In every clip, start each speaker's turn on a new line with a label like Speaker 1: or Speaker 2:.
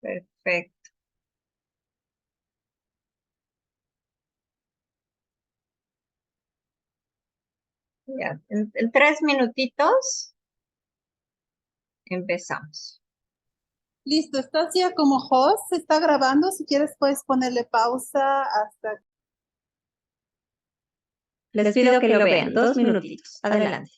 Speaker 1: Perfecto. Ya, en 3 minutitos empezamos.
Speaker 2: Listo, estás ya como host, se está grabando. Si quieres, puedes ponerle pausa hasta.
Speaker 1: Les pido que lo vean, 2 minutitos. Adelante.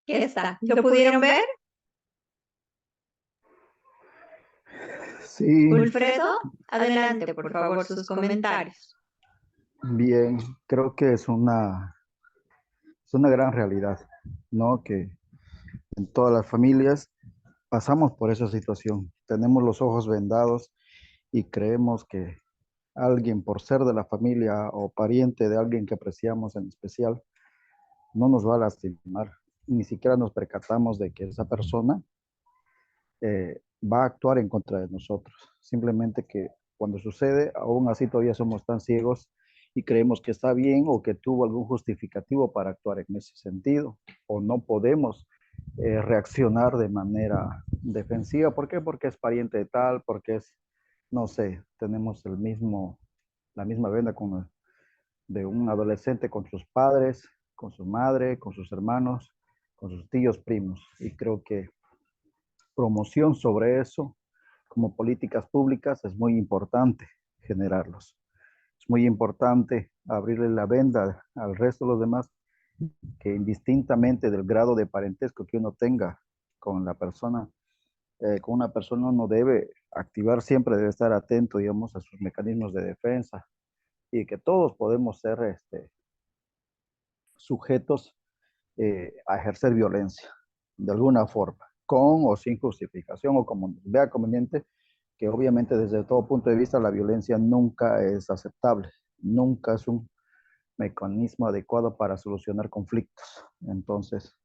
Speaker 1: Ya está. ¿Lo pudieron ver?
Speaker 3: Sí,
Speaker 1: Wilfredo, adelante, por favor, sus comentarios.
Speaker 3: bien, creo que es una gran realidad, ¿no? Que en todas las familias pasamos por esa situación. Tenemos los ojos vendados y creemos que alguien, por ser de la familia o pariente de alguien que apreciamos en especial, no nos va a lastimar. Ni siquiera nos percatamos de que esa persona va a actuar en contra de nosotros. Simplemente que cuando sucede, aún así todavía somos tan ciegos y creemos que está bien o que tuvo algún justificativo para actuar en ese sentido, o no podemos reaccionar de manera defensiva. ¿Por qué? Porque es pariente de tal, porque es, no sé, tenemos la misma venda de un adolescente con sus padres, con su madre, con sus hermanos, con sus tíos, primos. Y creo que promoción sobre eso, como políticas públicas, es muy importante generarlos. Es muy importante abrirle la venda al resto de los demás, que indistintamente del grado de parentesco que uno tenga con la persona, con una persona uno debe activar siempre, debe estar atento, digamos, a sus mecanismos de defensa y que todos podemos ser sujetos a ejercer violencia de alguna forma. con o sin justificación o como nos vea conveniente, que obviamente desde todo punto de vista la violencia nunca es aceptable, nunca es un mecanismo adecuado para solucionar conflictos. Entonces,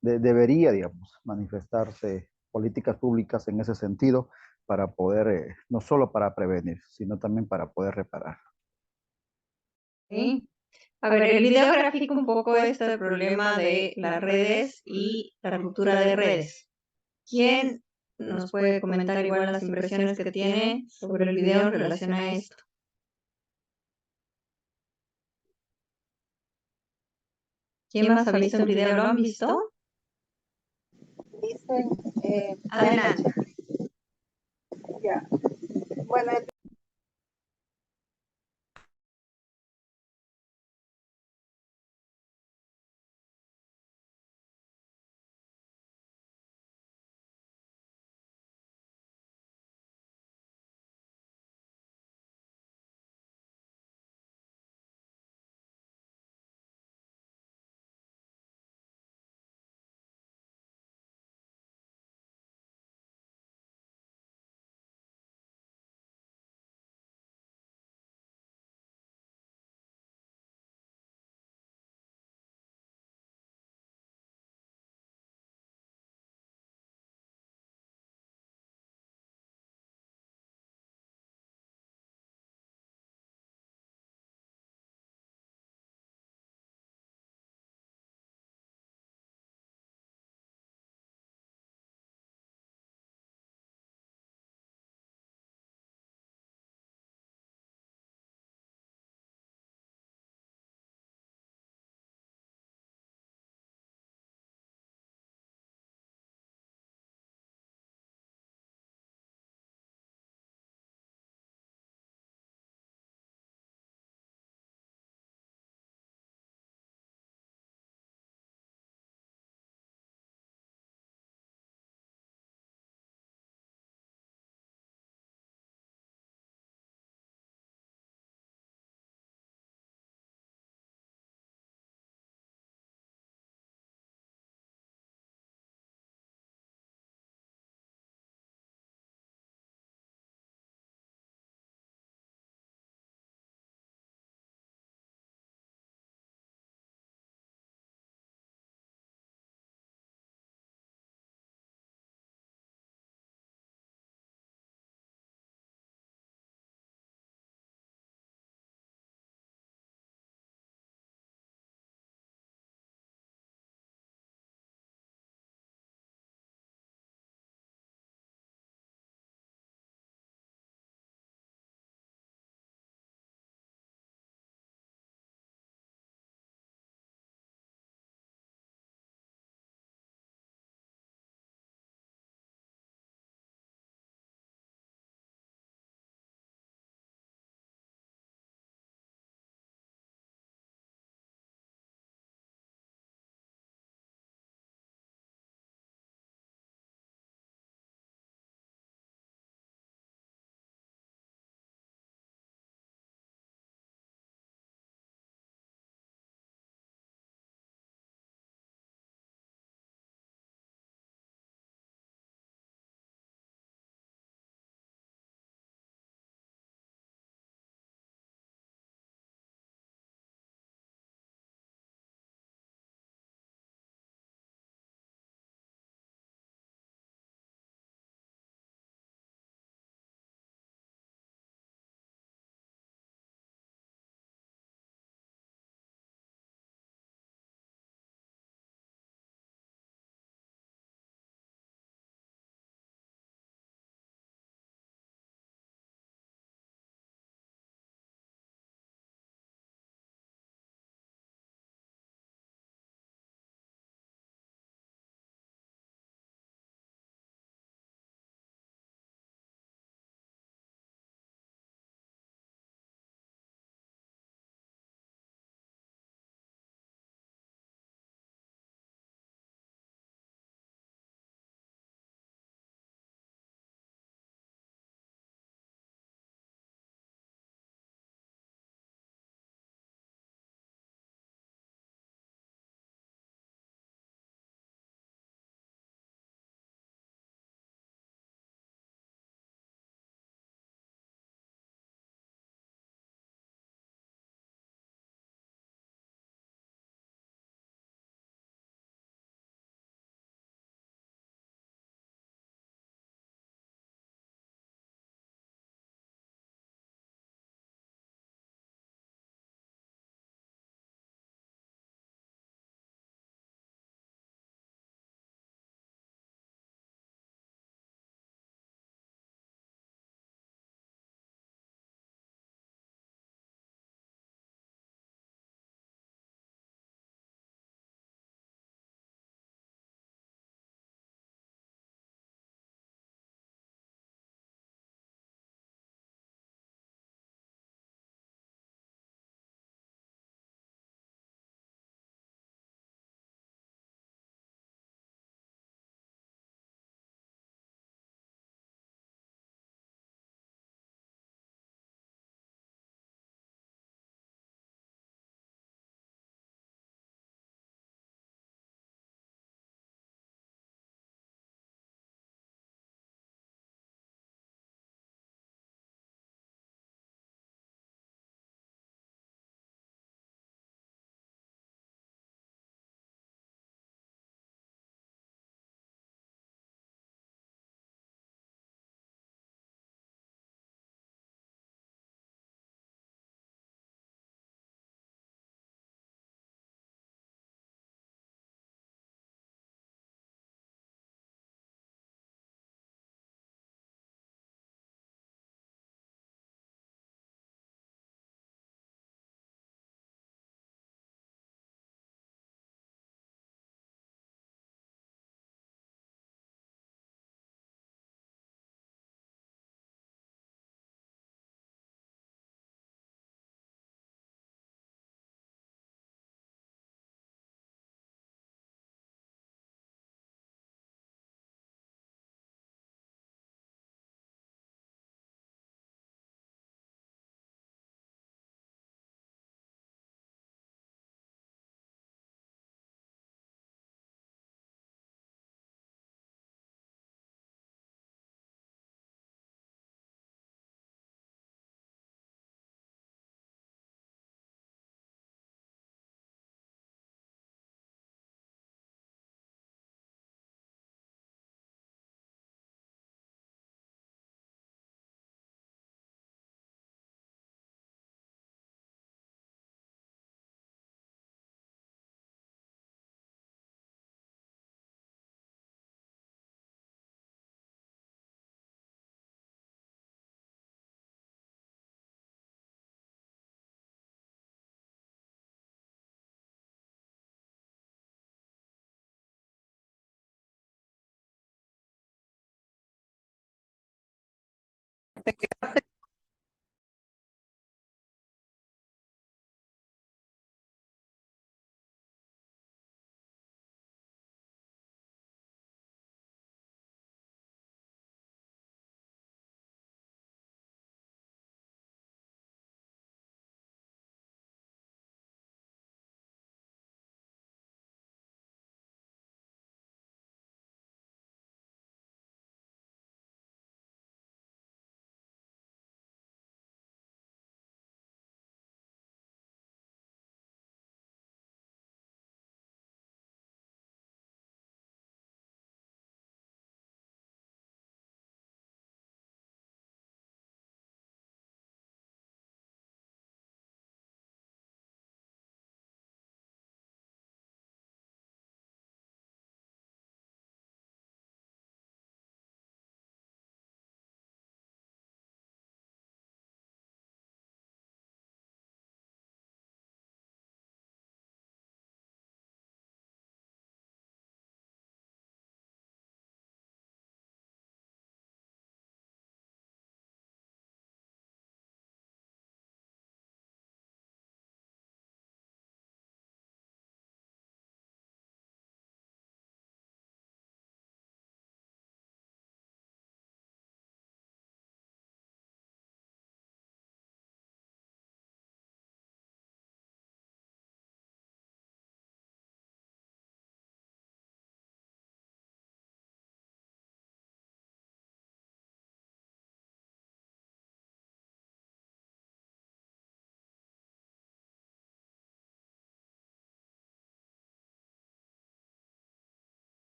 Speaker 3: debería, digamos, manifestarse políticas públicas en ese sentido para poder, no solo para prevenir, sino también para poder reparar.
Speaker 1: ¿Sí? A ver, el video grafica un poco este problema de las redes y la ruptura de redes. ¿Quién nos puede comentar igual las impresiones que tiene sobre el video en relación a esto? ¿Quién más ha visto el video? ¿Lo han visto?
Speaker 2: Dicen,
Speaker 1: Adelante.
Speaker 2: ya. Bueno,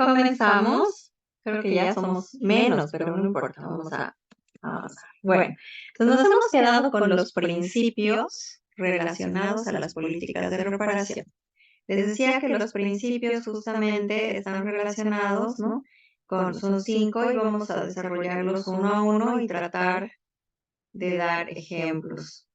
Speaker 1: Comenzamos. Creo que ya somos menos, pero no importa, vamos a avanzar. Bueno, entonces nos hemos quedado con los principios relacionados a las políticas de reparación. Les decía que los principios justamente están relacionados, ¿no? Son 5 y vamos a desarrollarlos uno a uno y tratar de dar ejemplos.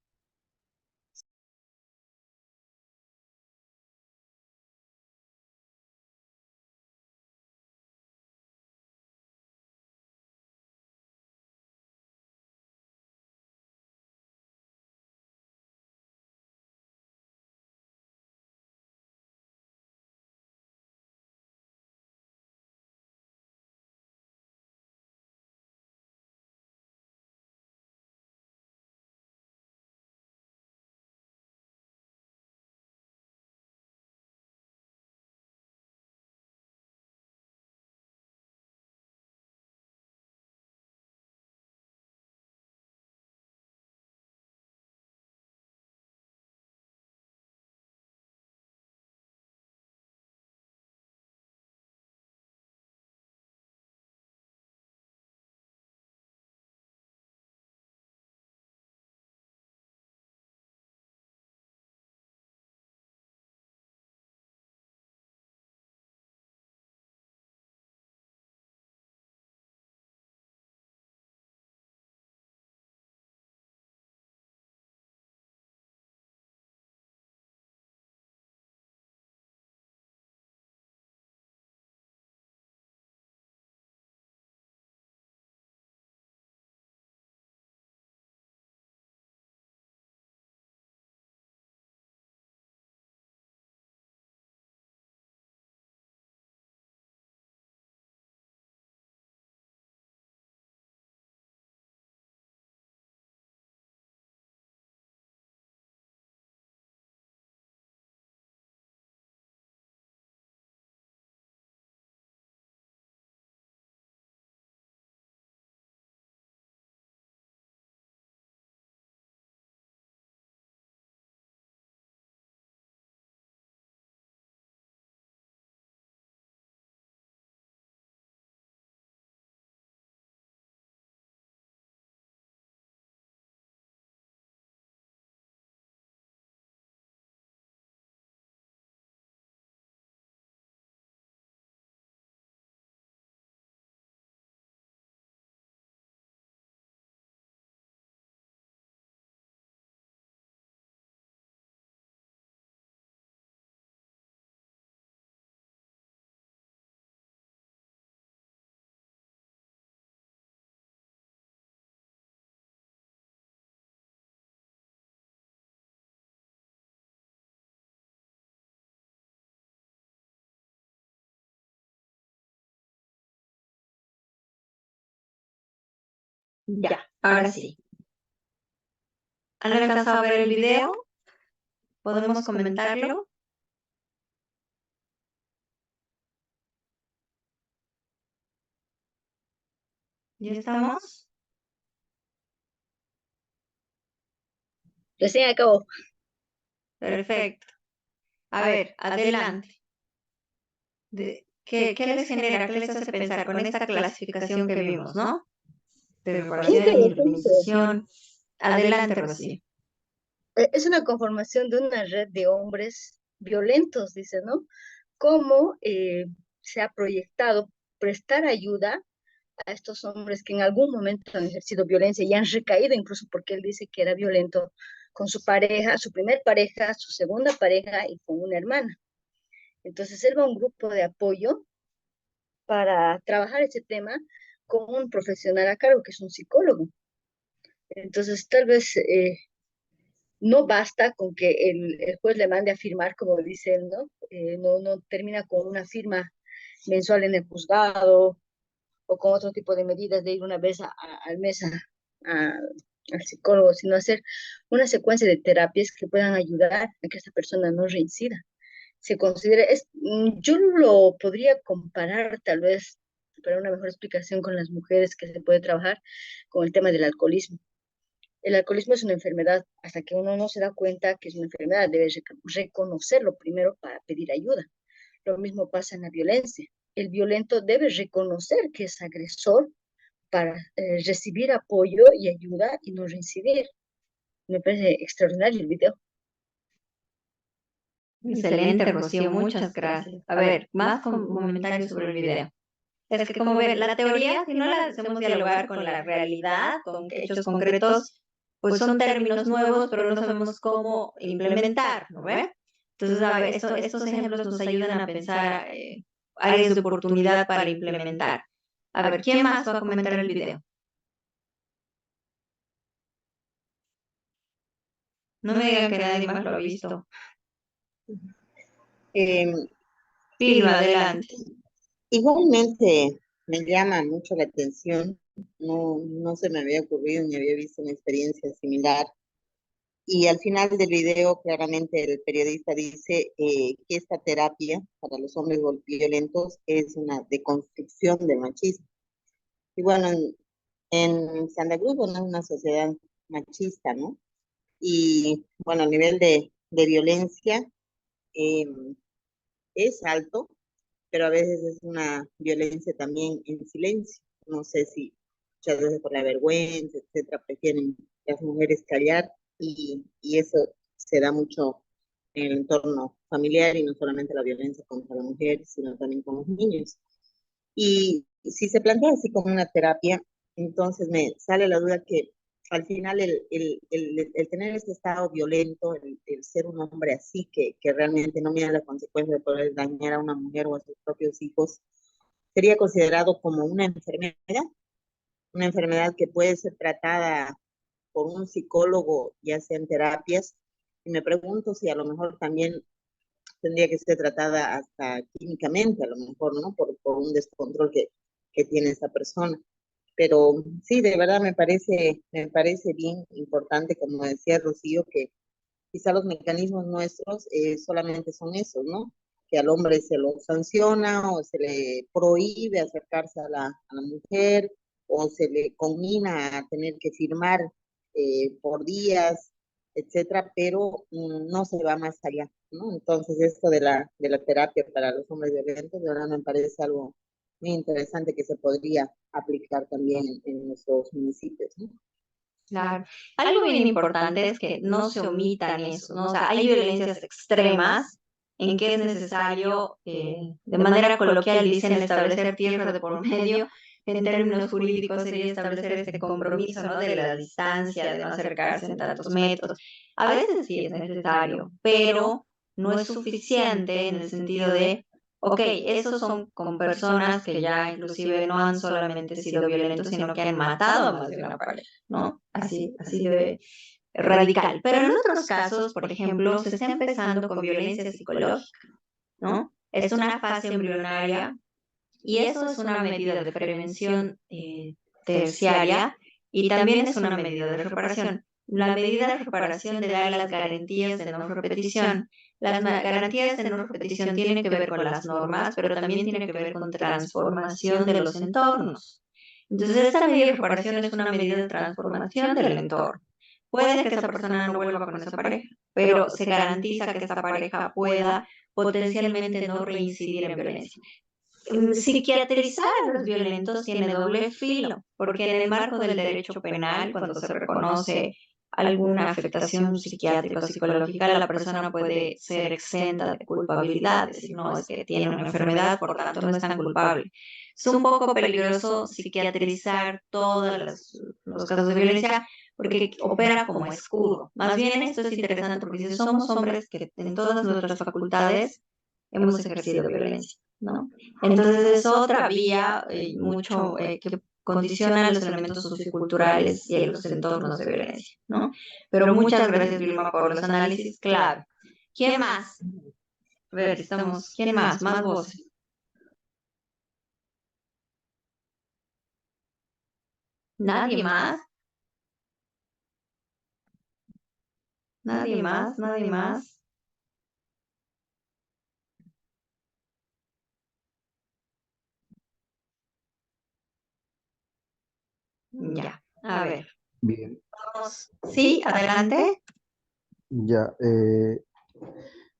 Speaker 1: Ya, ahora sí. ¿Han alcanzado a ver el video? ¿Podemos comentarlo? ¿Ya estamos?
Speaker 4: Recién acabó.
Speaker 1: Perfecto. A ver, adelante. ¿Qué les genera? ¿Qué les hace pensar con esta clasificación que vimos, no? De
Speaker 4: Qué
Speaker 1: reparación y
Speaker 4: interesante.
Speaker 1: organización. Adelante, Rocío.
Speaker 4: Es una conformación de una red de hombres violentos, dice, ¿no? Cómo se ha proyectado prestar ayuda a estos hombres que en algún momento han ejercido violencia y han recaído, incluso porque él dice que era violento con su pareja, su primer pareja, su segunda pareja y con una hermana. Entonces él va a un grupo de apoyo para trabajar ese tema con un profesional a cargo, que es un psicólogo. Entonces, tal vez no basta con que el juez le mande a firmar, como dice él, ¿no? No termina con una firma mensual en el juzgado o con otro tipo de medidas de ir una vez al mes a- al psicólogo, sino hacer una secuencia de terapias que puedan ayudar a que esta persona no reincida. Se considera, yo lo podría comparar tal vez para una mejor explicación con las mujeres que se puede trabajar con el tema del alcoholismo. El alcoholismo es una enfermedad. Hasta que uno no se da cuenta que es una enfermedad, debe reconocerlo primero para pedir ayuda. Lo mismo pasa en la violencia. el violento debe reconocer que es agresor para recibir apoyo y ayuda y no reincidir. Me parece extraordinario el video.
Speaker 1: Excelente, Rocío, muchas gracias. A ver, más comentarios sobre el video. Es que como ven, la teoría, si no la hacemos dialogar con la realidad, con hechos concretos, pues son términos nuevos, pero no sabemos cómo implementar, ¿no ve? Entonces, a ver, estos ejemplos nos ayudan a pensar áreas de oportunidad para implementar. A ver, ¿quién más va a comentar el video? No me digan que nadie más lo ha visto.
Speaker 5: Eh,
Speaker 1: Pilma, adelante.
Speaker 5: Igualmente me llama mucho la atención, no se me había ocurrido ni había visto una experiencia similar. Y al final del video, claramente el periodista dice que esta terapia para los hombres violentos es una deconstrucción del machismo. Y bueno, en Santa Cruz, bueno, es una sociedad machista, ¿no? Y bueno, el nivel de violencia eh, es alto, pero a veces es una violencia también en silencio. No sé si muchas veces por la vergüenza, etcétera, prefieren las mujeres callar y eso se da mucho en el entorno familiar y no solamente la violencia contra la mujer, sino también con los niños. Y si se plantea así como una terapia, entonces me sale la duda que al final el tener este estado violento, el ser un hombre así, que realmente no mira la consecuencia de poder dañar a una mujer o a sus propios hijos, sería considerado como una enfermedad que puede ser tratada por un psicólogo, ya sea en terapias, y me pregunto si a lo mejor también tendría que ser tratada hasta químicamente, a lo mejor, ¿no? Por un descontrol que tiene esta persona. Pero sí, de verdad me parece bien importante, como decía Rocío, que quizá los mecanismos nuestros solamente son esos, ¿no? Que al hombre se lo sanciona o se le prohíbe acercarse a la mujer o se le conmina a tener que firmar por días, etcétera, pero no se va más allá, ¿no? Entonces, esto de la terapia para los hombres violentos, de verdad me parece algo muy interesante que se podría aplicar también en nuestros municipios, ¿no?
Speaker 1: Claro. Algo bien importante es que no se omitan eso, ¿no? O sea, hay violencias extremas en que es necesario, de manera coloquial dicen, establecer tierra de por medio. En términos jurídicos sería establecer este compromiso, ¿no? De la distancia, de no acercarse en tantos metros. A veces sí es necesario, pero no es suficiente en el sentido de, ok, esos son con personas que ya inclusive no han solamente sido violentos, sino que han matado a más de una pareja, ¿no? Así de radical. Pero en otros casos, por ejemplo, se está empezando con violencia psicológica, ¿no? Es una fase embrionaria y eso es una medida de prevención terciaria y también es una medida de reparación. La medida de reparación de dar las garantías de no repetición. Las garantías de no repetición tienen que ver con las normas, pero también tienen que ver con transformación de los entornos. Entonces, esta medida de reparación es una medida de transformación del entorno. Puede que esa persona no vuelva con esa pareja, pero se garantiza que esa pareja pueda potencialmente no reincidir en violencia. Psiquiatrizar a los violentos tiene doble filo, porque en el marco del derecho penal, cuando se reconoce alguna afectación psiquiátrica o psicológica, la persona puede ser exenta de culpabilidad, es decir, no es que tiene una enfermedad, por tanto no es tan culpable. Es un poco peligroso psiquiatrizar todos los casos de violencia porque opera como escudo. Más bien esto es interesante porque si somos hombres que en todas nuestras facultades hemos ejercido violencia, ¿no? Entonces es otra vía mucho que condiciona los elementos socioculturales y los entornos de violencia, ¿no? Pero muchas gracias, Vilma, por los análisis clave. ¿Quién más? A ver, estamos. ¿Quién más? Más voces. ¿Nadie más? ¿Nadie más? ¿Nadie más? Ya, a ver.
Speaker 3: Bien,
Speaker 1: Vamos. Sí, adelante.
Speaker 3: ya.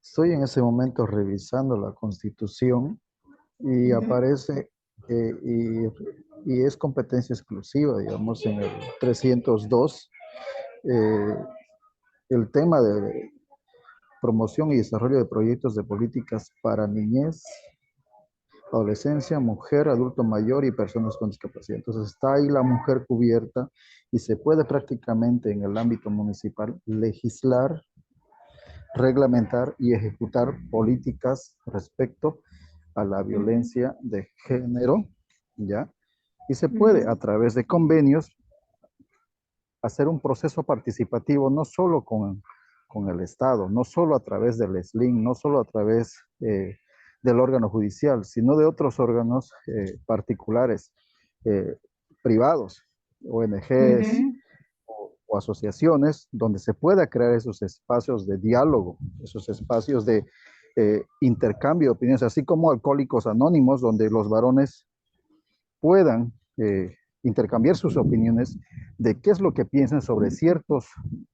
Speaker 3: Estoy en ese momento revisando la Constitución y
Speaker 1: Ujú.
Speaker 3: aparece y es competencia exclusiva, digamos, en el 302, eh, el tema de promoción y desarrollo de proyectos de políticas para niñez, adolescencia, mujer, adulto mayor y personas con discapacidad. Entonces está ahí la mujer cubierta y se puede prácticamente en el ámbito municipal legislar, reglamentar y ejecutar políticas respecto a la
Speaker 1: Ujú.
Speaker 3: violencia de género, ¿ya? Y se puede a
Speaker 1: Ujú.
Speaker 3: través de convenios hacer un proceso participativo no solo con el Estado, no solo a través del SLIN, no solo a través del órgano judicial, sino de otros órganos particulares, eh, privados, ONGs
Speaker 1: Ujú.
Speaker 3: o asociaciones, donde se pueda crear esos espacios de diálogo, esos espacios de intercambio de opiniones, así como Alcohólicos Anónimos, donde los varones puedan intercambiar sus opiniones de qué es lo que piensan sobre ciertos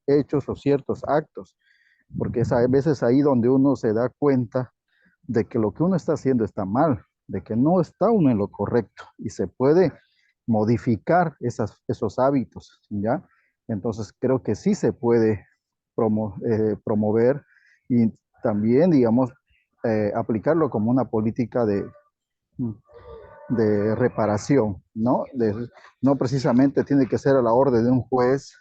Speaker 3: hechos o ciertos actos, porque es a veces ahí donde uno se da cuenta de que lo que uno está haciendo está mal, de que no está uno en lo correcto y se puede modificar esos hábitos, ¿ya? Entonces creo que sí se puede promover y también, digamos, aplicarlo como una política de reparación, ¿no? No precisamente tiene que ser a la orden de un juez,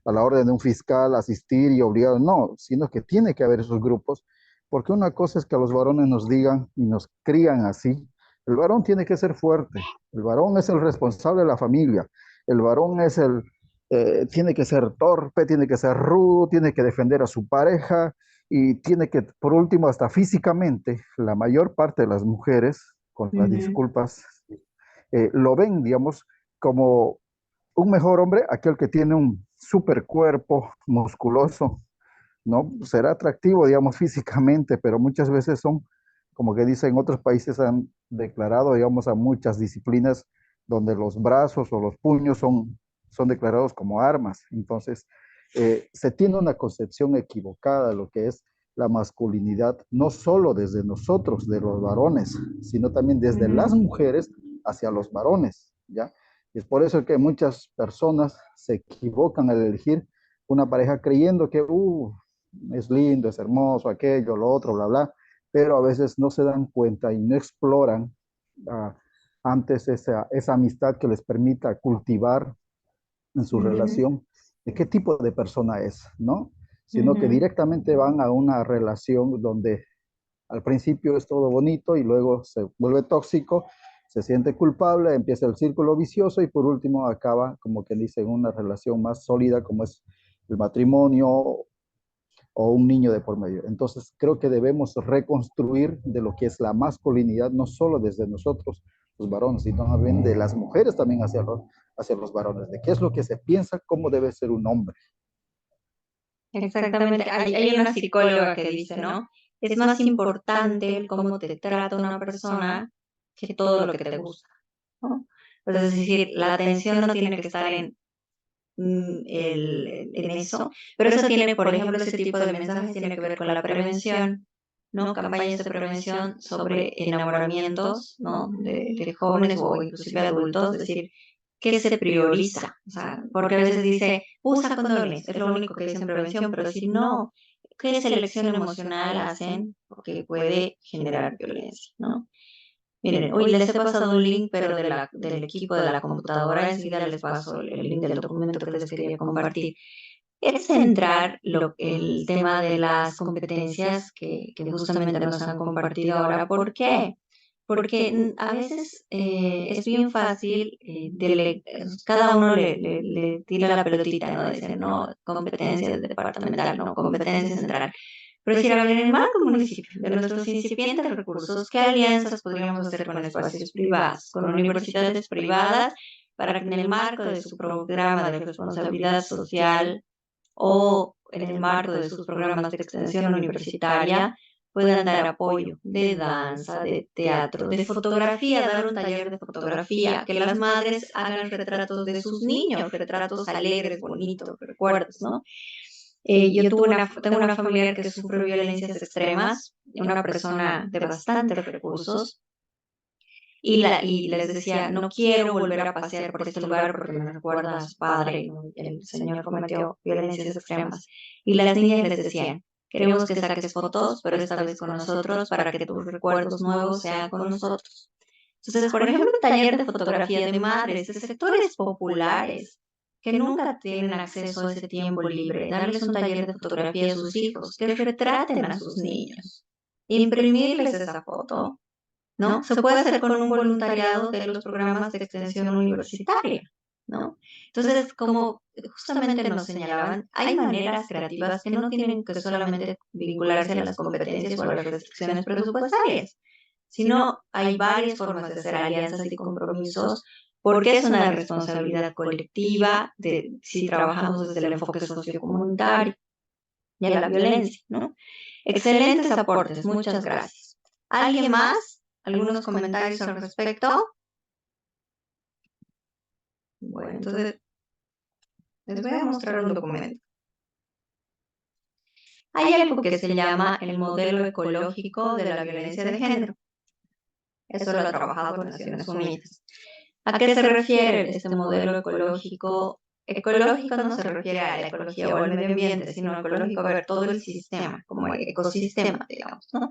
Speaker 3: a la orden de un fiscal, asistir y obligado, no, sino que tiene que haber esos grupos, porque una cosa es que a los varones nos digan y nos crían así. El varón tiene que ser fuerte, el varón es el responsable de la familia, el varón tiene que ser torpe, tiene que ser rudo, tiene que defender a su pareja y tiene que, por último, hasta físicamente, la mayor parte de las mujeres, con las
Speaker 1: Ujú.
Speaker 3: disculpas, lo ven, digamos, como un mejor hombre, aquel que tiene un super cuerpo musculoso, ¿no? Será atractivo, digamos, físicamente, pero muchas veces son, como que dicen, otros países han declarado, digamos, a muchas disciplinas donde los brazos o los puños son declarados como armas. Entonces, se tiene una concepción equivocada de lo que es la masculinidad, no solo desde nosotros, de los varones, sino también desde las
Speaker 1: Ujú.
Speaker 3: mujeres hacia los varones, ¿ya? Y es por eso que muchas personas se equivocan al elegir una pareja creyendo que es lindo, es hermoso, aquello, lo otro, bla, bla, pero a veces no se dan cuenta y no exploran ah, antes esa amistad que les permita cultivar en su
Speaker 1: Ujú.
Speaker 3: relación de qué tipo de persona es, ¿no? Sino que
Speaker 1: Ujú.
Speaker 3: directamente van a una relación donde al principio es todo bonito y luego se vuelve tóxico, se siente culpable, empieza el círculo vicioso y por último acaba, como que dice, en una relación más sólida como es el matrimonio o un niño de por medio. Entonces creo que debemos reconstruir de lo que es la masculinidad, no solo desde nosotros, los varones, sino también de las mujeres también hacia los varones, de qué es lo que se piensa, cómo debe ser un hombre.
Speaker 1: Exactamente. Hay una psicóloga que dice, ¿no? Es más importante el cómo te trata una persona que todo lo que te gusta, ¿no? Entonces, es decir, la atención no tiene que estar en eso, pero eso tiene, por ejemplo, ese tipo de mensajes tiene que ver con la prevención, ¿no? Campañas de prevención sobre enamoramientos, ¿no? De jóvenes o inclusive adultos, es decir, ¿qué se prioriza? O sea, porque a veces dice, usa condones, es lo único que dice en prevención, pero si no, ¿qué selección emocional hacen? Porque puede generar violencia, ¿no? Miren, hoy les he pasado un link, pero del equipo de la computadora, enseguida les paso el link del documento que les quería compartir. Es centrar el tema de las competencias que justamente nos han compartido ahora. ¿Por qué? Porque a veces es bien fácil, cada uno le tira la pelotita, ¿no? Dice, no, competencia departamental, no, competencia central. Pero decir, a ver, en el marco municipio, de nuestros incipientes recursos, ¿qué alianzas podríamos hacer con espacios privados, con universidades privadas, para que en el marco de su programa de responsabilidad social o en el marco de sus programas de extensión universitaria puedan dar apoyo de danza, de teatro, de fotografía, dar un taller de fotografía, que las madres hagan retratos de sus niños, retratos alegres, bonitos, recuerdos, ¿no? Yo tengo una familiar que sufre violencias extremas, una persona de bastantes recursos, y les decía, no quiero volver a pasear por este lugar porque me recuerda a su padre, ¿no? El señor cometió violencias extremas. Y las niñas les decían, queremos que saques fotos, pero esta vez con nosotros, para que tus recuerdos nuevos sean con nosotros. Entonces, por ejemplo, un taller de fotografía de madres, de sectores populares, que nunca tienen acceso a ese tiempo libre, darles un taller de fotografía a sus hijos, que retraten a sus niños, imprimirles esa foto, ¿no? Se puede hacer con un voluntariado de los programas de extensión universitaria, ¿no? Entonces, como justamente nos señalaban, hay maneras creativas que no tienen que solamente vincularse a las competencias o a las restricciones presupuestarias, sino hay varias formas de hacer alianzas y compromisos, porque es una responsabilidad colectiva de si trabajamos desde el enfoque sociocomunitario y a la violencia, ¿no? Excelentes aportes, muchas gracias. ¿Alguien más? ¿Algunos comentarios al respecto? Bueno, entonces les voy a mostrar un documento. Hay algo que se llama el modelo ecológico de la violencia de género. Eso lo ha trabajado Naciones Unidas. ¿A qué se refiere este modelo ecológico? Ecológico no se refiere a la ecología o al medio ambiente, sino ecológico a ver todo el sistema, como el ecosistema, digamos, ¿no?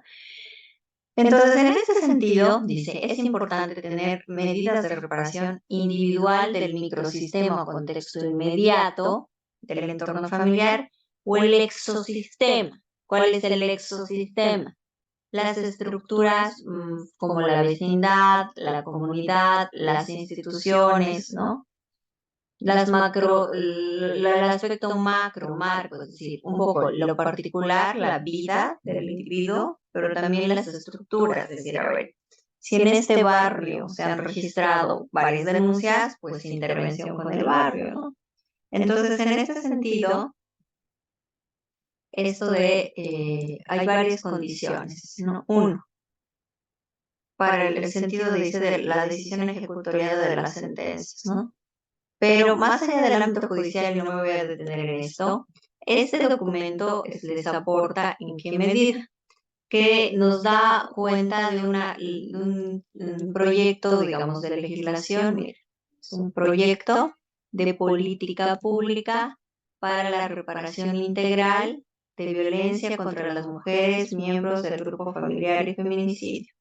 Speaker 1: Entonces, en este sentido, dice, es importante tener medidas de reparación individual del microsistema o contexto inmediato del entorno familiar o el exosistema. ¿Cuál es el exosistema? Las estructuras como la vecindad, la comunidad, las instituciones, ¿no? El aspecto marco, es decir, un poco lo particular, la vida del individuo, pero también las estructuras, es decir, a ver, si en este barrio se han registrado varias denuncias, pues intervención con el barrio, ¿no? Entonces, en este sentido, esto hay varias condiciones, ¿no? Uno, para el sentido, dice, de la decisión ejecutoria de las sentencias, ¿no? Pero más allá del ámbito judicial, y no me voy a detener en esto, este documento les aporta en qué medida, que nos da cuenta de un proyecto, digamos, de legislación, mira, es un proyecto de política pública para la reparación integral de violencia contra las mujeres, miembros del grupo familiar y feminicidio.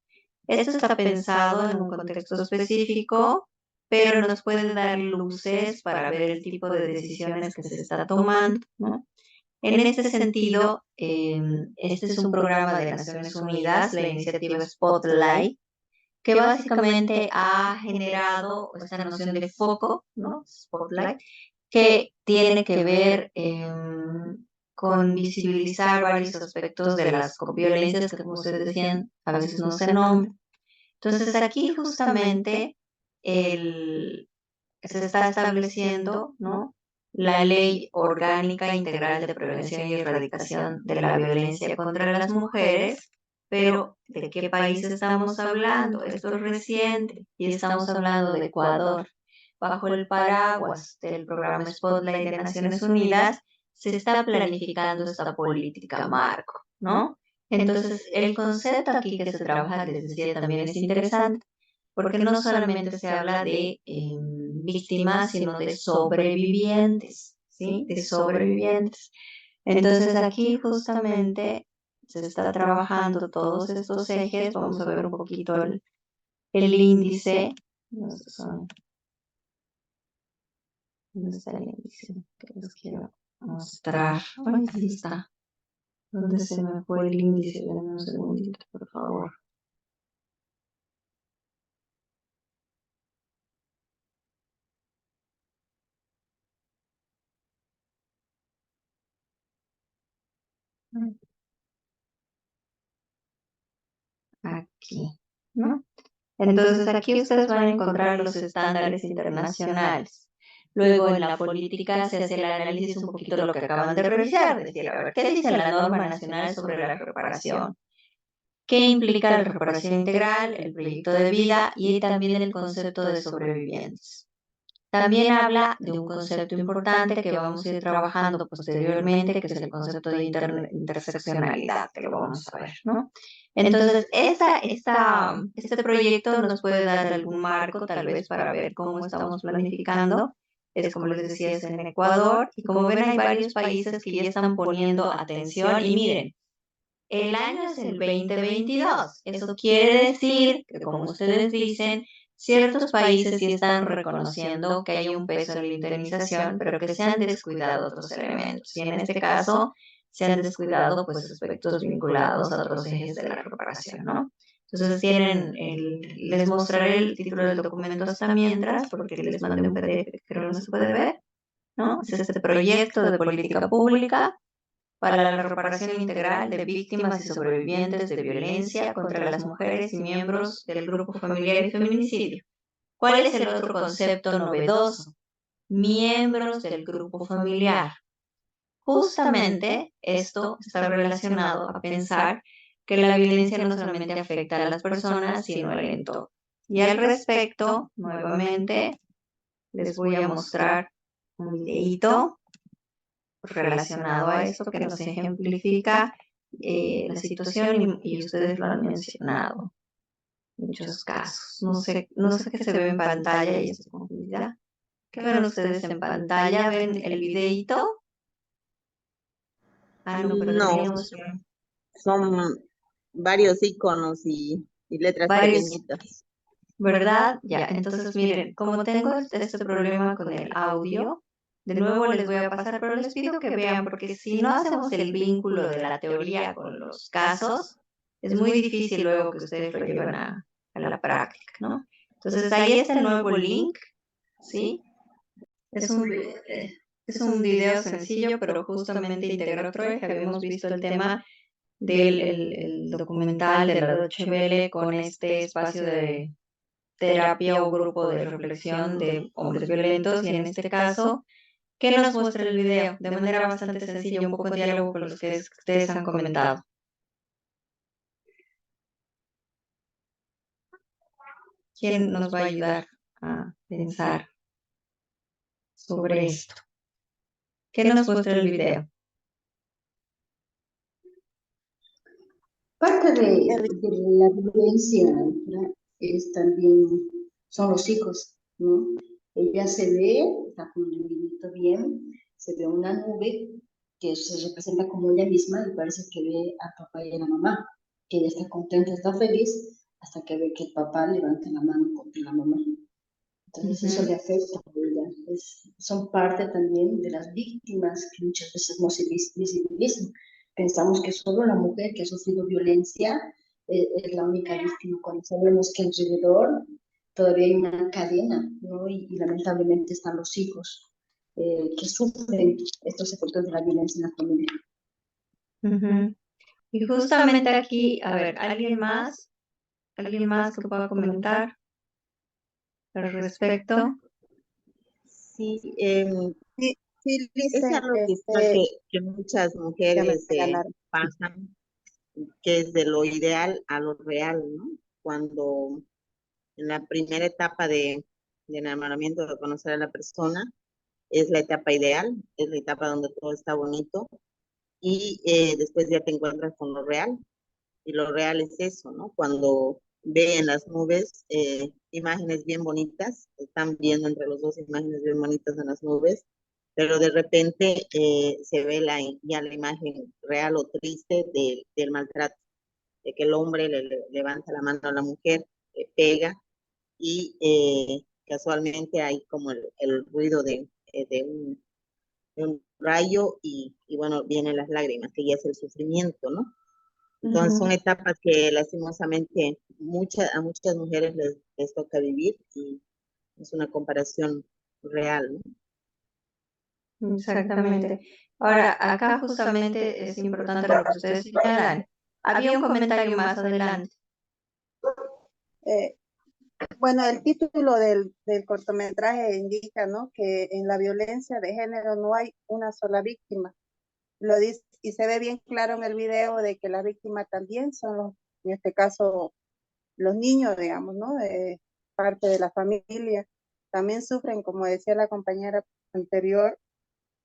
Speaker 1: Esto está pensado en un contexto específico, pero nos puede dar luces para ver el tipo de decisiones que se está tomando, ¿no? En este sentido, este es un programa de Naciones Unidas, la iniciativa Spotlight, que básicamente ha generado esta noción de foco, ¿no? Spotlight, que tiene que ver con visibilizar varios aspectos de las violencias que, como ustedes decían, a veces no se nombran. Entonces aquí justamente se está estableciendo, ¿no?, la Ley Orgánica Integral de Prevención y Erradicación de la Violencia contra las Mujeres, pero ¿de qué país estamos hablando? Esto es reciente y estamos hablando de Ecuador. Bajo el paraguas del programa Spotlight de Naciones Unidas se está planificando esta política marco, ¿no? Entonces, el concepto aquí que se trabaja, les decía, también es interesante, porque no solamente se habla de víctimas, sino de sobrevivientes, ¿sí? De sobrevivientes. Entonces, aquí justamente se está trabajando todos estos ejes. Vamos a ver un poquito el índice. No sé, ¿dónde está el índice? Que les quiero mostrar. Ay, ahí está. ¿Dónde se me fue el índice? Dame un segundito, por favor. Aquí, ¿no? Entonces aquí ustedes van a encontrar los estándares internacionales. Luego en la política se hace el análisis un poquito de lo que acaban de revisar, es decir, a ver, ¿qué dice la norma nacional sobre la reparación? ¿Qué implica la reparación integral, el proyecto de vida y también el concepto de sobrevivientes? También habla de un concepto importante que vamos a ir trabajando posteriormente, que es el concepto de interseccionalidad, que lo vamos a ver, ¿no? Entonces, este proyecto nos puede dar algún marco, tal vez, para ver cómo estamos planificando. Es como les decía, es en Ecuador, y como ven, hay varios países que ya están poniendo atención. Y miren, el año es el 2022. Eso quiere decir que, como ustedes dicen, ciertos países sí están reconociendo que hay un peso en la indemnización, pero que se han descuidado otros elementos. Y en este caso, se han descuidado pues aspectos vinculados a otros ejes de la reparación, ¿no? Entonces les mostraré el título del documento hasta mientras, porque les mandé un PDF que creo que no se puede ver, ¿no? Es este proyecto de política pública para la reparación integral de víctimas y sobrevivientes de violencia contra las mujeres y miembros del grupo familiar y feminicidio. ¿Cuál es el otro concepto novedoso? Miembros del grupo familiar. Justamente esto está relacionado a pensar que la violencia no solamente afecta a las personas, sino al entorno. Y al respecto, nuevamente, les voy a mostrar un videíto relacionado a esto que nos ejemplifica la situación y ustedes lo han mencionado en muchos casos. No sé qué se ve en pantalla y estoy confundida. ¿Qué ven ustedes en pantalla? ¿Ven el videíto? Ah, no, pero
Speaker 5: No,
Speaker 1: deberíamos
Speaker 5: son varios iconos y letras
Speaker 1: varios,
Speaker 5: pequeñitas.
Speaker 1: ¿verdad? Ya, entonces miren, como tengo este problema con el audio, de nuevo les voy a pasar, pero les pido que vean, porque si no hacemos el vínculo de la teoría con los casos, es muy difícil luego que ustedes lo lleven a la práctica, ¿no? Entonces ahí está el nuevo link, ¿sí? Es un video sencillo, pero justamente integra otro eje. Habíamos visto el tema del el documental de la Deutsche Welle con este espacio de terapia o grupo de reflexión de hombres violentos, y en este caso, ¿qué nos muestra el video? De manera bastante sencilla, un poco en diálogo con los que ustedes han comentado. ¿Quién nos va a ayudar a pensar sobre esto? ¿Qué nos muestra el video?
Speaker 6: Parte de la violencia, ¿verdad? Es también, son los hijos, ¿no? Ella se ve, está con el niñito bien, se ve una nube que se representa como ella misma y parece que ve a papá y a la mamá, que ella está contenta, está feliz, hasta que ve que el papá levanta la mano contra la mamá. Entonces eso le afecta a ella. Son parte también de las víctimas que muchas veces no se visibilizan. Pensamos que solo la mujer que ha sufrido violencia es la única víctima, cuando sabemos que alrededor todavía hay una cadena, ¿no? Y lamentablemente están los hijos que sufren estos efectos de la violencia en la familia.
Speaker 1: Y justamente aquí, a ver, ¿alguien más que pueda comentar al respecto?
Speaker 5: Sí,
Speaker 2: Sí, sí,
Speaker 5: es
Speaker 2: Lisa,
Speaker 5: algo que muchas
Speaker 2: ya me
Speaker 5: mujeres
Speaker 2: ganaron.
Speaker 5: pasan, que es de lo ideal a lo real, ¿no? Cuando en la primera etapa de enamoramiento, de conocer a la persona, es la etapa ideal, es la etapa donde todo está bonito, y después ya te encuentras con lo real, y lo real es eso, ¿no? Cuando ve en las nubes imágenes bien bonitas, están viendo entre los dos imágenes bien bonitas en las nubes, pero de repente se ve ya la imagen real o triste del maltrato, de que el hombre le levanta la mano a la mujer, le pega, y casualmente hay como el ruido de un rayo, y bueno, vienen las lágrimas, que ya es el sufrimiento, ¿no? Entonces son etapas que lastimosamente a muchas mujeres les toca vivir, y es una comparación real, ¿no?
Speaker 1: Exactamente. Ahora, acá justamente es importante lo que ustedes señalan. Había un comentario más adelante.
Speaker 2: Eh, Bueno, el título del cortometraje indica, ¿no?, que en la violencia de género no hay una sola víctima. Lo dice, y se ve bien claro en el video de que la víctima también son en este caso, los niños, digamos, ¿no?, parte de la familia. También sufren, como decía la compañera anterior,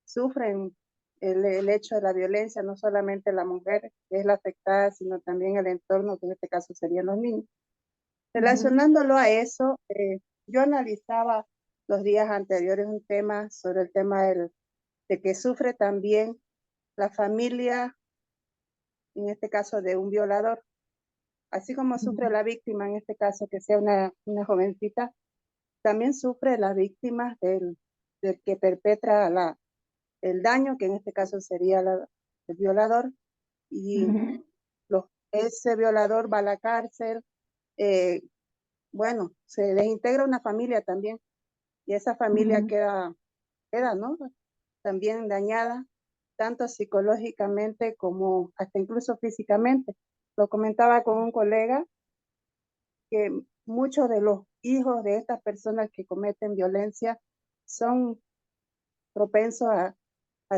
Speaker 2: sufren el hecho de la violencia, no solamente la mujer que es la afectada, sino también el entorno, que en este caso serían los niños. Relacionándolo a eso, yo analizaba los días anteriores un tema sobre el tema de que sufre también la familia, en este caso de un violador, así como sufre la víctima, en este caso que sea una jovencita, también sufre la víctima del que perpetra el daño, que en este caso sería el violador, y ese violador va a la cárcel, bueno, se desintegra una familia también, y esa familia queda, ¿no? También dañada, tanto psicológicamente como hasta incluso físicamente. Lo comentaba con un colega que muchos de los hijos de estas personas que cometen violencia son propensos a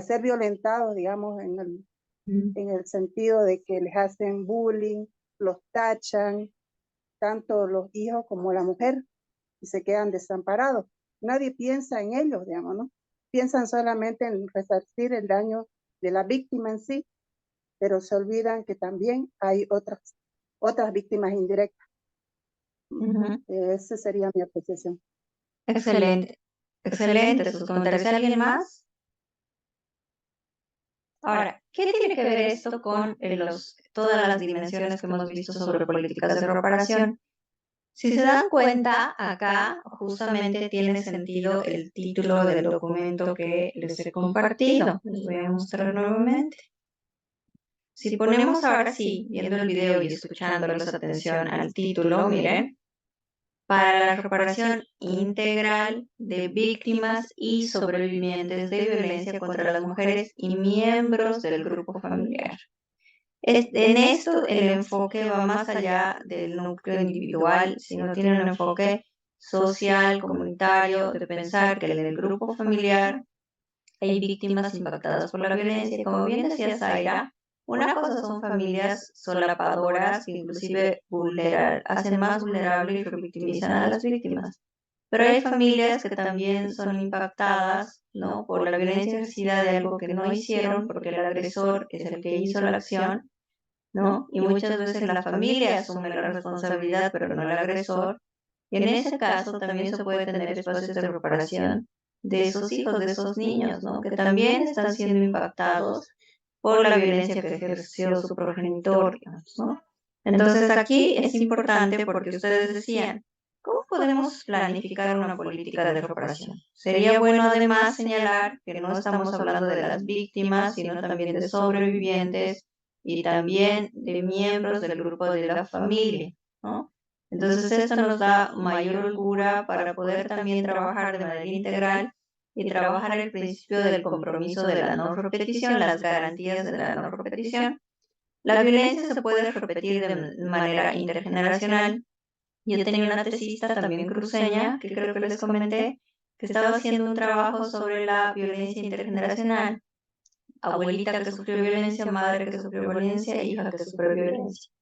Speaker 2: ser violentados, digamos, en el sentido de que les hacen bullying, los tachan, tanto los hijos como la mujer, y se quedan desamparados. Nadie piensa en ellos, digamos, ¿no? Piensan solamente en resarcir el daño de la víctima en sí, pero se olvidan que también hay otras víctimas indirectas. Esa sería mi apreciación.
Speaker 1: Excelente, excelente sus comentarios. ¿Alguien más? Ahora, ¿qué tiene que ver esto con todas las dimensiones que hemos visto sobre políticas de reparación? Si se dan cuenta, acá justamente tiene sentido el título del documento que les he compartido. Les voy a mostrar nuevamente. Si ponemos ahora sí, viendo el video y escuchándoles atención al título, miren, para la reparación integral de víctimas y sobrevivientes de violencia contra las mujeres y miembros del grupo familiar. En esto el enfoque va más allá del núcleo individual, sino tiene un enfoque social, comunitario, de pensar que en el grupo familiar hay víctimas impactadas por la violencia. Y como bien decía Zaira, una cosa son familias solapadoras que inclusive hacen más vulnerable y revictimizan a las víctimas. Pero hay familias que también son impactadas, ¿no?, por la violencia ejercida de algo que no hicieron porque el agresor es el que hizo la acción, ¿no? Y muchas veces la familia asume la responsabilidad, pero no el agresor. Y en ese caso también se puede tener espacios de reparación de esos hijos, de esos niños, ¿no?, que también están siendo impactados por la violencia que ejerció su progenitor, digamos, ¿no? Entonces aquí es importante porque ustedes decían, ¿cómo podemos planificar una política de reparación? Sería bueno además señalar que no estamos hablando de las víctimas, sino también de sobrevivientes y también de miembros del grupo de la familia, ¿no? Entonces esto nos da mayor holgura para poder también trabajar de manera integral y trabajar el principio del compromiso de la no repetición, las garantías de la no repetición. La violencia se puede repetir de manera intergeneracional. Yo tenía una tesista también cruceña, que creo que les comenté, que estaba haciendo un trabajo sobre la violencia intergeneracional. Abuelita que sufrió violencia, madre que sufrió violencia, hija que sufrió violencia.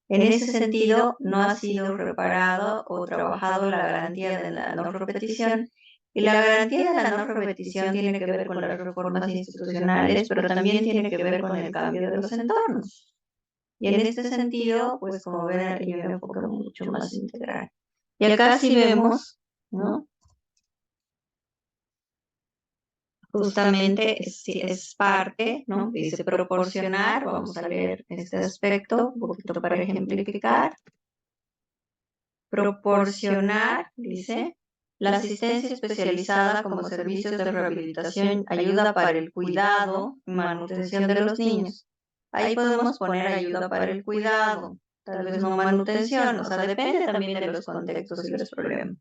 Speaker 1: En ese sentido, no ha sido reparado o trabajado la garantía de la no repetición. Y la garantía de la no repetición tiene que ver con las reformas institucionales, pero también tiene que ver con el cambio de los entornos. Y en este sentido, pues como ven, hay un enfoque mucho más integral. Y acá sí vemos, ¿no?, justamente es parte, ¿no?, dice proporcionar, vamos a leer este aspecto un poquito para ejemplificar. Proporcionar, dice, la asistencia especializada como servicios de rehabilitación, ayuda para el cuidado y manutención de los niños. Ahí podemos poner ayuda para el cuidado, tal vez no manutención, o sea, depende también de los contextos y los problemas.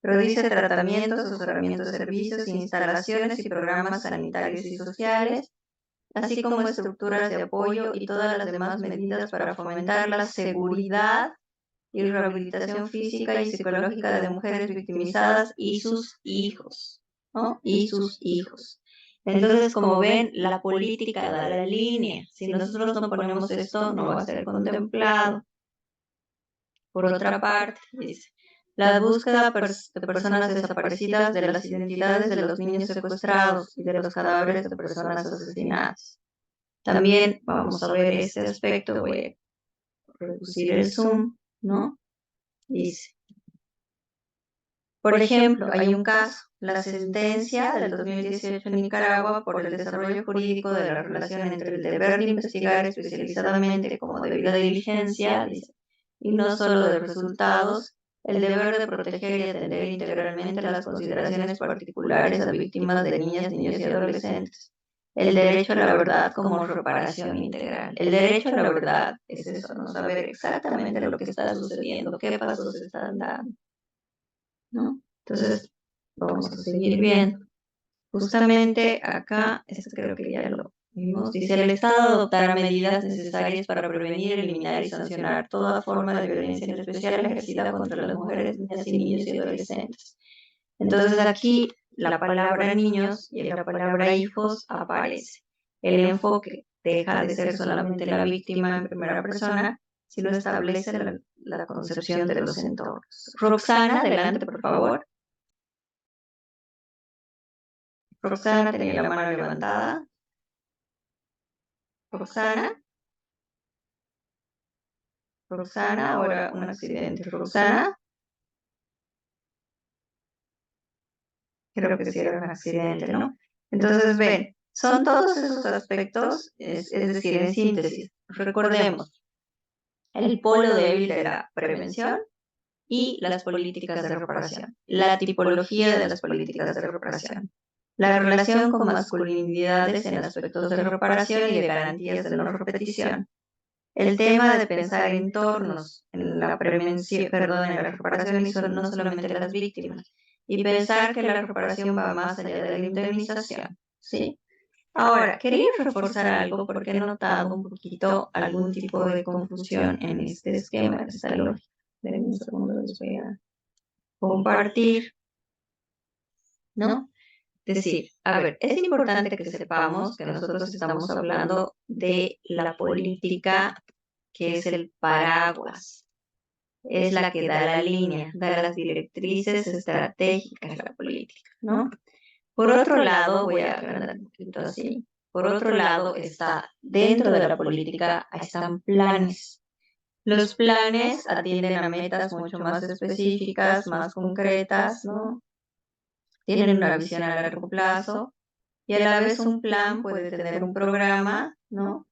Speaker 1: Pero dice tratamientos, asesoramientos, servicios, instalaciones y programas sanitarios y sociales, así como estructuras de apoyo y todas las demás medidas para fomentar la seguridad y rehabilitación física y psicológica de mujeres victimizadas y sus hijos, ¿no? Y sus hijos. Entonces, como ven, la política da la línea. Si nosotros no ponemos esto, no va a ser contemplado. Por otra parte, dice, la búsqueda de personas desaparecidas, de las identidades de los niños secuestrados y de los cadáveres de personas asesinadas. También vamos a ver este aspecto, voy a reducir el zoom, ¿no? Dice, por ejemplo, hay un caso, la sentencia del 2018 en Nicaragua por el desarrollo jurídico de la relación entre el deber de investigar especializadamente como debida diligencia, dice, y no solo de resultados, el deber de proteger y atender integralmente las consideraciones particulares a víctimas de niñas, niños y adolescentes. El derecho a la verdad como reparación integral. El derecho a la verdad es eso, no saber exactamente lo que está sucediendo, qué pasos se están dando, ¿no? Entonces, vamos a seguir viendo. Justamente acá, esto creo que ya lo vimos, dice el Estado adoptará medidas necesarias para prevenir, eliminar y sancionar toda forma de violencia, en especial ejercida contra las mujeres, niñas y niños y adolescentes. Entonces aquí la palabra niños y la palabra hijos aparece. El enfoque deja de ser solamente la víctima en primera persona, sino establece la concepción de los entornos. Roxana, adelante, por favor. Roxana tenía la mano levantada. Roxana. Roxana, ahora un accidente. Roxana. Creo que sí era un accidente, ¿no? Entonces, ven, son todos esos aspectos, es decir, en síntesis, recordemos, el polo débil de la prevención y las políticas de reparación, la tipología de las políticas de reparación, la relación con masculinidades en aspectos de reparación y de garantías de no repetición. El tema de pensar en entornos, en la prevención, perdón, en la reparación y no solamente las víctimas, y pensar que la reparación va más allá de la indemnización, ¿sí? Ahora, quería reforzar algo porque he notado un poquito algún tipo de confusión en este esquema, en esta lógica. Denme un segundo, les voy a compartir, ¿no? Es decir, a ver, es importante que sepamos que nosotros estamos hablando de la política que es el paraguas, es la que da la línea, da las directrices estratégicas de la política, ¿no? Por otro lado, voy a agrandar un poquito así, por otro lado está dentro de la política, están planes. Los planes atienden a metas mucho más específicas, más concretas, ¿no? Tienen una visión a largo plazo y a la vez un plan puede tener un programa, ¿no?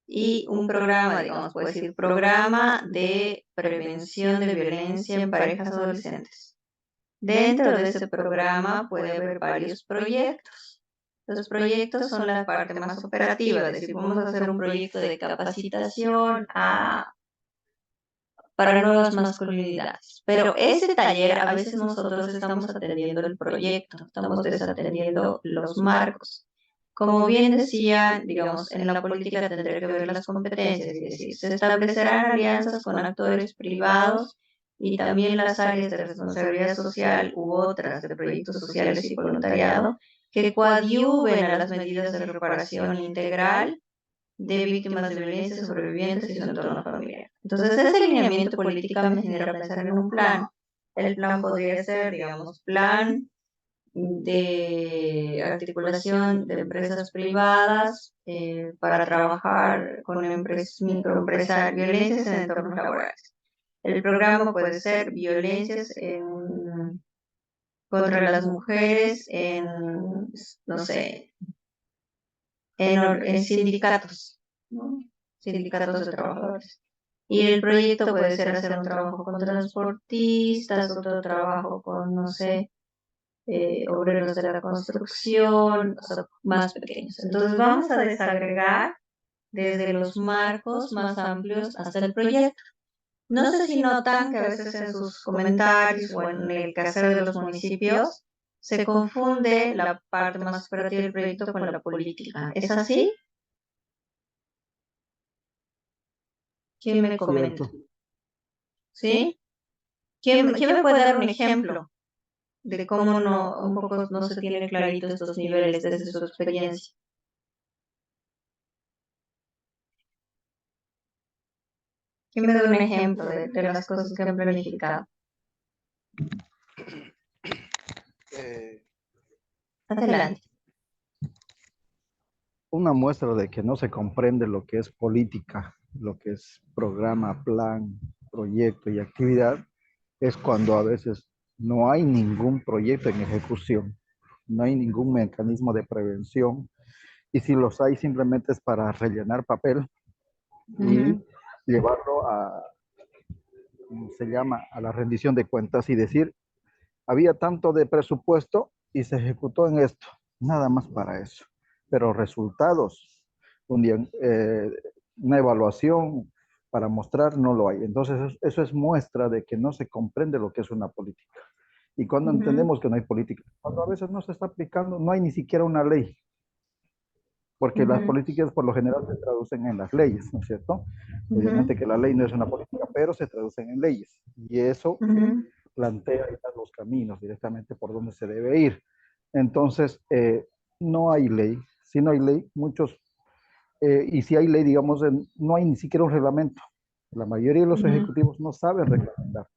Speaker 1: Y un programa, digamos, puede decir programa de prevención de violencia en parejas adolescentes. Dentro de ese programa puede haber varios proyectos. Los proyectos son la parte más operativa, es decir, vamos a hacer un proyecto de capacitación para nuevas masculinidades. Pero ese taller a veces nosotros estamos atendiendo el proyecto, estamos desatendiendo los marcos. Como bien decía, digamos, en la política tendrá que ver las competencias, es decir, se establecerán alianzas con actores privados y también las áreas de responsabilidad social u otras de proyectos sociales y voluntariado que coadyuven a las medidas de reparación integral de víctimas de violencia, sobrevivientes y su entorno familiar. Entonces, ese lineamiento político me genera pensar en un plan. El plan podría ser, digamos, plan de articulación de empresas privadas para trabajar con microempresas, violencias en entornos laborales. El programa puede ser violencias contra las mujeres en, no sé, en sindicatos, ¿no? Sindicatos de trabajadores. Y el proyecto puede ser hacer un trabajo con transportistas, otro trabajo con, no sé, obreros de la construcción, o sea, más pequeños. Entonces vamos a desagregar desde los marcos más amplios hasta el proyecto. No sé si notan que a veces en sus comentarios o en el quehacer de los municipios se confunde la parte más operativa del proyecto con la política. ¿Es así? ¿Quién me comenta?
Speaker 3: Cierto.
Speaker 1: ¿Sí? ¿Quién me puede dar un ejemplo de cómo no, un poco no se tienen claritos estos niveles desde su experiencia? ¿Quién me da un ejemplo de las cosas que han planificado? Adelante.
Speaker 3: Una muestra de que no se comprende lo que es política, lo que es programa, plan, proyecto y actividad, es cuando a veces no hay ningún proyecto en ejecución, no hay ningún mecanismo de prevención, y si los hay simplemente es para rellenar papel y llevarlo a, ¿cómo se llama?, a la rendición de cuentas y decir, había tanto de presupuesto y se ejecutó en esto, nada más para eso. Pero resultados, un día, una evaluación para mostrar, no lo hay. Entonces, eso es muestra de que no se comprende lo que es una política. Y cuando entendemos que no hay política, cuando a veces no se está aplicando, no hay ni siquiera una ley, porque las políticas por lo general se traducen en las leyes, ¿no es cierto? Obviamente que la ley no es una política, pero se traducen en leyes. Y eso plantea los caminos directamente por donde se debe ir. Entonces, no hay ley. Si no hay ley, muchos, y si hay ley, digamos, no hay ni siquiera un reglamento. La mayoría de los ejecutivos no saben reglamentar,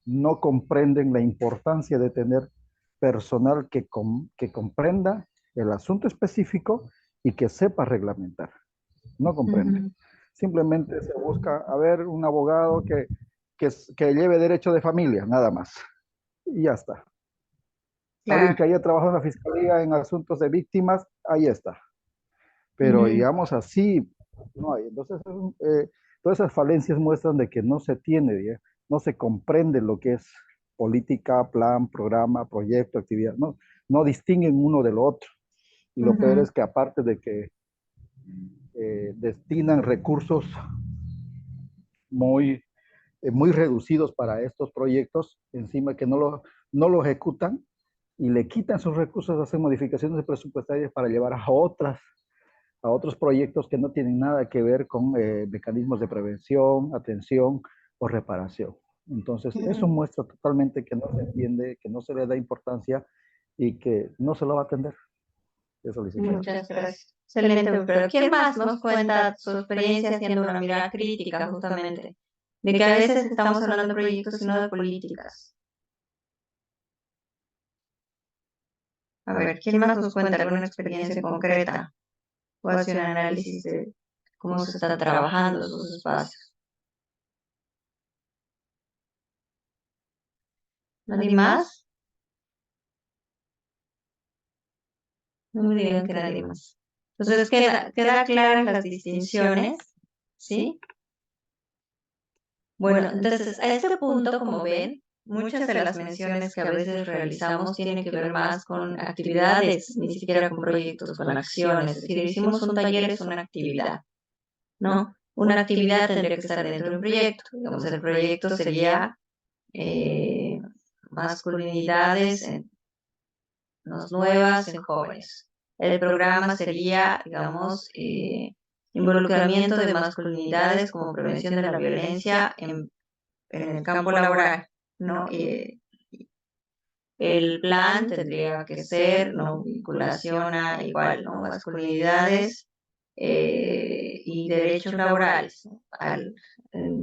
Speaker 3: no comprenden la importancia de tener personal que comprenda el asunto específico y que sepa reglamentar. No comprende. Simplemente se busca, a ver, un abogado que lleve derecho de familia, nada más. Y ya está. Alguien que haya trabajado en la fiscalía en asuntos de víctimas, ahí está. Pero digamos así, no hay. Entonces, todas esas falencias muestran de que no se tiene, ¿ya? No se comprende lo que es política, plan, programa, proyecto, actividad. No distinguen uno del otro. Y lo peor es que aparte de que destinan recursos muy, muy reducidos para estos proyectos, encima que no lo ejecutan y le quitan sus recursos, hacen modificaciones presupuestarias para llevar a otros proyectos que no tienen nada que ver con mecanismos de prevención, atención o reparación. Entonces, eso muestra totalmente que no se entiende, que no se le da importancia y que no se lo va a atender. Eso, licenciado.
Speaker 1: Muchas gracias. Excelente, pero ¿quién más nos cuenta su experiencia haciendo una mirada crítica justamente? De que a veces estamos hablando de proyectos y no de políticas. A ver, ¿quién más nos cuenta alguna experiencia concreta? O hace un análisis de cómo se está trabajando esos espacios. ¿Nadie más? No me digan que nadie más. Entonces queda claras las distinciones, ¿sí? Bueno, entonces a este punto, como ven, muchas de las menciones que a veces realizamos tienen que ver más con actividades, ni siquiera con proyectos, con acciones. Es decir, hicimos un taller, es una actividad, ¿no? Una actividad tendría que estar dentro de un proyecto. Digamos, el proyecto sería masculinidades nuevas en jóvenes. El programa sería, digamos, involucramiento de masculinidades como prevención de la violencia en el campo laboral, ¿no? El plan tendría que ser, ¿no?, vinculación a igual, ¿no?, masculinidades y derechos laborales, ¿no?,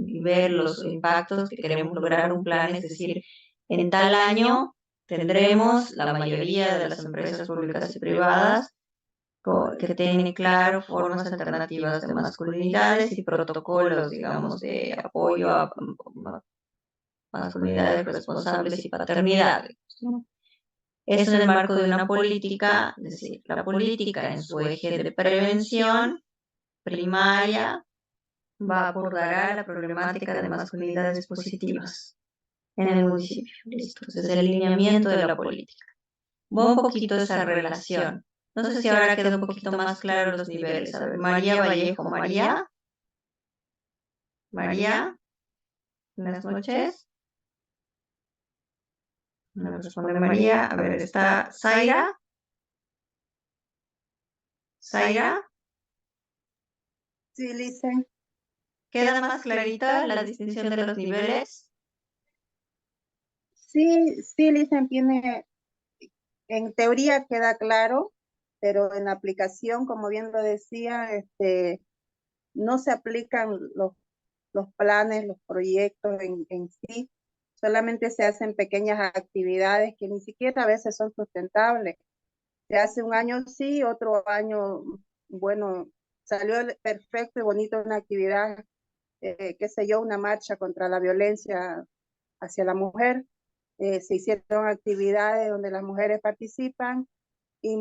Speaker 1: y ver los impactos que queremos lograr un plan, es decir, en tal año tendremos la mayoría de las empresas públicas y privadas que tienen claro formas alternativas de masculinidades y protocolos, digamos, de apoyo a masculinidades responsables y paternidades, ¿no? Eso en el marco de una política, es decir, la política en su eje de prevención primaria abordará la problemática de masculinidades positivas en el municipio. Listo, ese es el lineamiento de la política. Va un poquito esa relación. No sé si ahora queda un poquito más claro los niveles. A ver, María Vallejo, María, buenas noches. No me responde María. A ver, está Zaira. Zaira.
Speaker 2: Sí, Licen.
Speaker 1: ¿Queda más clarita la distinción de los niveles?
Speaker 2: Sí, sí, Licen, en teoría queda claro, pero en la aplicación, como bien lo decía, no se aplican los planes, los proyectos en sí, solamente se hacen pequeñas actividades que ni siquiera a veces son sustentables. Se hace un año sí, otro año, bueno, salió perfecto y bonito una actividad, qué sé yo, una marcha contra la violencia hacia la mujer. Se hicieron actividades donde las mujeres participan y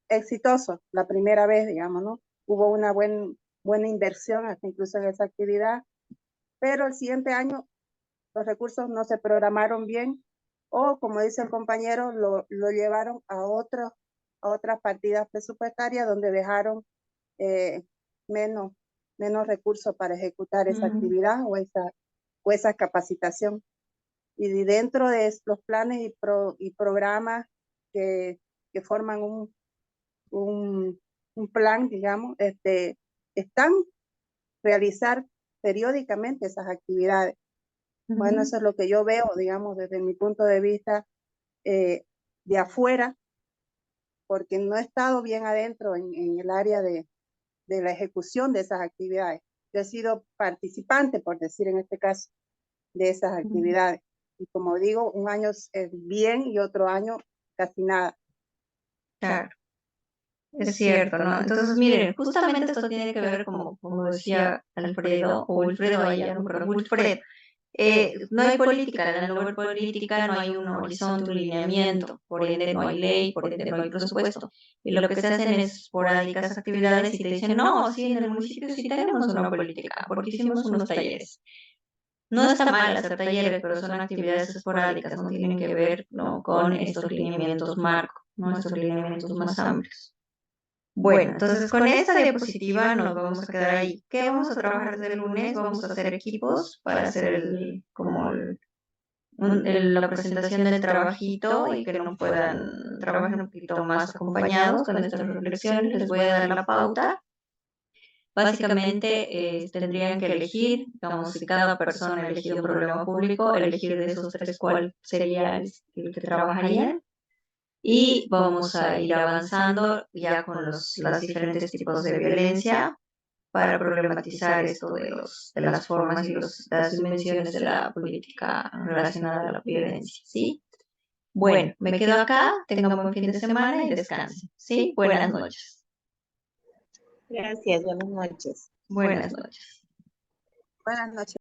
Speaker 2: exitoso la primera vez, digamos, ¿no? Hubo una buena inversión hasta incluso en esa actividad, pero el siguiente año los recursos no se programaron bien o, como dice el compañero, lo llevaron a otras partidas presupuestarias donde dejaron menos recursos para ejecutar esa actividad o esa capacitación. Y dentro de los planes y programas que forman un plan, digamos, están realizar periódicamente esas actividades. Bueno, eso es lo que yo veo, digamos, desde mi punto de vista de afuera, porque no he estado bien adentro en el área de la ejecución de esas actividades. Yo he sido participante, por decir en este caso, de esas actividades. Y como digo, un año es bien y otro año casi nada.
Speaker 1: Claro, es cierto, ¿no? Entonces, miren, justamente esto tiene que ver, como decía Alfredo, o Wilfredo, ahí ya no me acuerdo, Wilfred, no hay política, al no haber política no hay un horizonte, un lineamiento, por ende no hay ley, por ende no hay presupuesto. Y lo que se hacen es esporádicas actividades y te dicen, no, sí, en el municipio sí tenemos una política, porque hicimos unos talleres. No está mal hacer talleres, pero son actividades esporádicas, no tienen que ver, ¿no?, con estos lineamientos marco, ¿no?, estos lineamientos más amplios. Bueno, entonces con esta diapositiva nos vamos a quedar ahí. ¿Qué vamos a trabajar desde el lunes? Vamos a hacer equipos para hacer la presentación del trabajito y que no puedan trabajar un poquito más acompañados con estas reflexiones. Les voy a dar la pauta. Básicamente tendrían que elegir, digamos, si cada persona ha elegido un problema público, elegir de esos tres cuál sería el que trabajarían. Y vamos a ir avanzando ya con los diferentes tipos de violencia para problematizar esto de las formas y las dimensiones de la política relacionada a la violencia, ¿sí? Bueno, me quedo acá, tengan un buen fin de semana y descansen, ¿sí? Buenas noches.
Speaker 5: Gracias, buenas noches.
Speaker 1: Buenas noches.
Speaker 2: Buenas noches.